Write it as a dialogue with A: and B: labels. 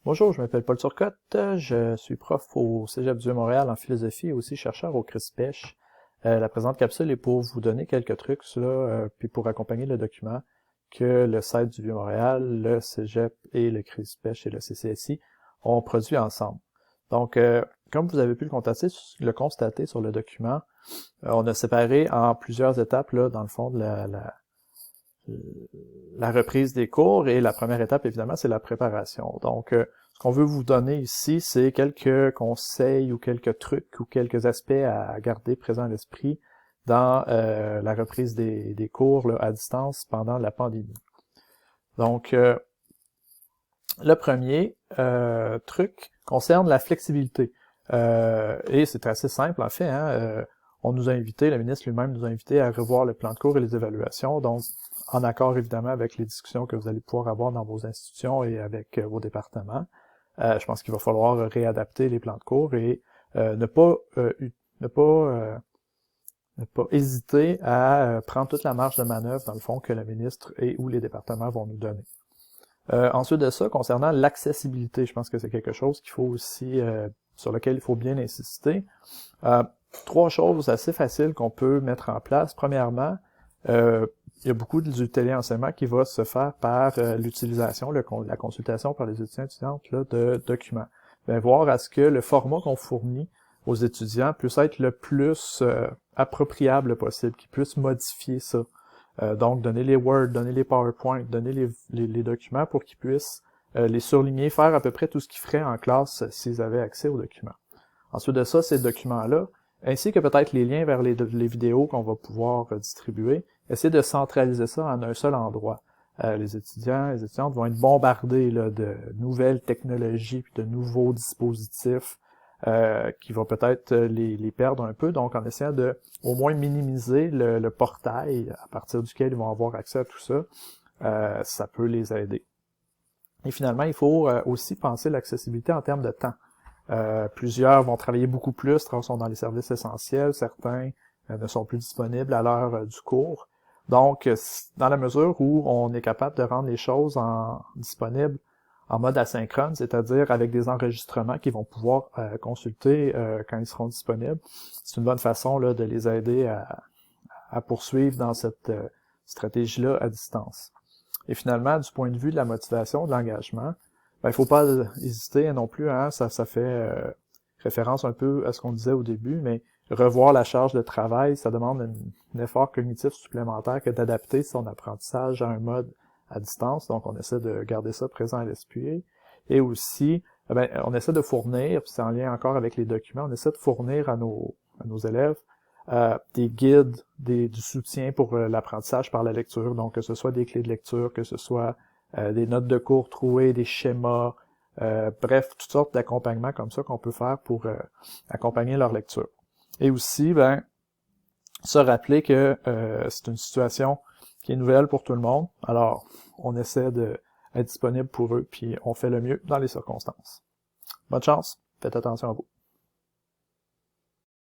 A: Bonjour, je m'appelle Paul Turcotte, je suis prof au Cégep du Vieux-Montréal en philosophie et aussi chercheur au CRISPECH. La présente capsule est pour vous donner quelques trucs, puis pour accompagner le document que le site du Vieux-Montréal, le Cégep et le CRISPECH et le CCSI ont produit ensemble. Donc, comme vous avez pu le constater sur le document, on a séparé en plusieurs étapes, là, dans le fond, de la reprise des cours, et la première étape, évidemment, c'est la préparation. Donc, ce qu'on veut vous donner ici, c'est quelques conseils ou quelques trucs ou quelques aspects à garder présents à l'esprit dans la reprise des cours là, à distance pendant la pandémie. Donc, le premier truc concerne la flexibilité. Et c'est assez simple, en fait. On nous a invités, le ministre lui-même nous a invités à revoir le plan de cours et les évaluations, donc en accord évidemment avec les discussions que vous allez pouvoir avoir dans vos institutions et avec vos départements. Je pense qu'il va falloir réadapter les plans de cours et ne pas hésiter à prendre toute la marge de manœuvre, dans le fond, que le ministre et ou les départements vont nous donner. Ensuite de ça, concernant l'accessibilité, je pense que c'est quelque chose qu'il faut aussi, sur lequel il faut bien insister. Trois choses assez faciles qu'on peut mettre en place. Premièrement, il y a beaucoup du téléenseignement qui va se faire par l'utilisation, la consultation par les étudiants et étudiantes là, de documents. Voir à ce que le format qu'on fournit aux étudiants puisse être le plus appropriable possible, qu'ils puissent modifier ça. Donc, donner les Word, donner les PowerPoint, donner les documents pour qu'ils puissent les surligner, faire à peu près tout ce qu'ils feraient en classe s'ils avaient accès aux documents. Ensuite de ça, ces documents-là, ainsi que peut-être les liens vers les vidéos qu'on va pouvoir distribuer, essayer de centraliser ça en un seul endroit. Les étudiants et les étudiantes vont être bombardés là, de nouvelles technologies puis de nouveaux dispositifs qui vont peut-être les perdre un peu. Donc, en essayant de au moins minimiser le portail à partir duquel ils vont avoir accès à tout ça, ça peut les aider. Et finalement, il faut aussi penser l'accessibilité en termes de temps. Plusieurs vont travailler beaucoup plus, sont dans les services essentiels, certains ne sont plus disponibles à l'heure du cours. Donc, dans la mesure où on est capable de rendre les choses disponibles en mode asynchrone, c'est-à-dire avec des enregistrements qu'ils vont pouvoir consulter quand ils seront disponibles, c'est une bonne façon là, de les aider à poursuivre dans cette stratégie-là à distance. Et finalement, du point de vue de la motivation, de l'engagement, il faut pas hésiter non plus, ça fait référence un peu à ce qu'on disait au début, mais revoir la charge de travail, ça demande un effort cognitif supplémentaire que d'adapter son apprentissage à un mode à distance, donc on essaie de garder ça présent à l'esprit, et aussi, on essaie de fournir, puis c'est en lien encore avec les documents, on essaie de fournir à nos élèves des guides, du soutien pour l'apprentissage par la lecture, donc que ce soit des clés de lecture, que ce soit des notes de cours trouées, des schémas, bref, toutes sortes d'accompagnements comme ça qu'on peut faire pour accompagner leur lecture. Et aussi, se rappeler que c'est une situation qui est nouvelle pour tout le monde, alors on essaie d'être disponible pour eux, puis on fait le mieux dans les circonstances. Bonne chance, faites attention à vous.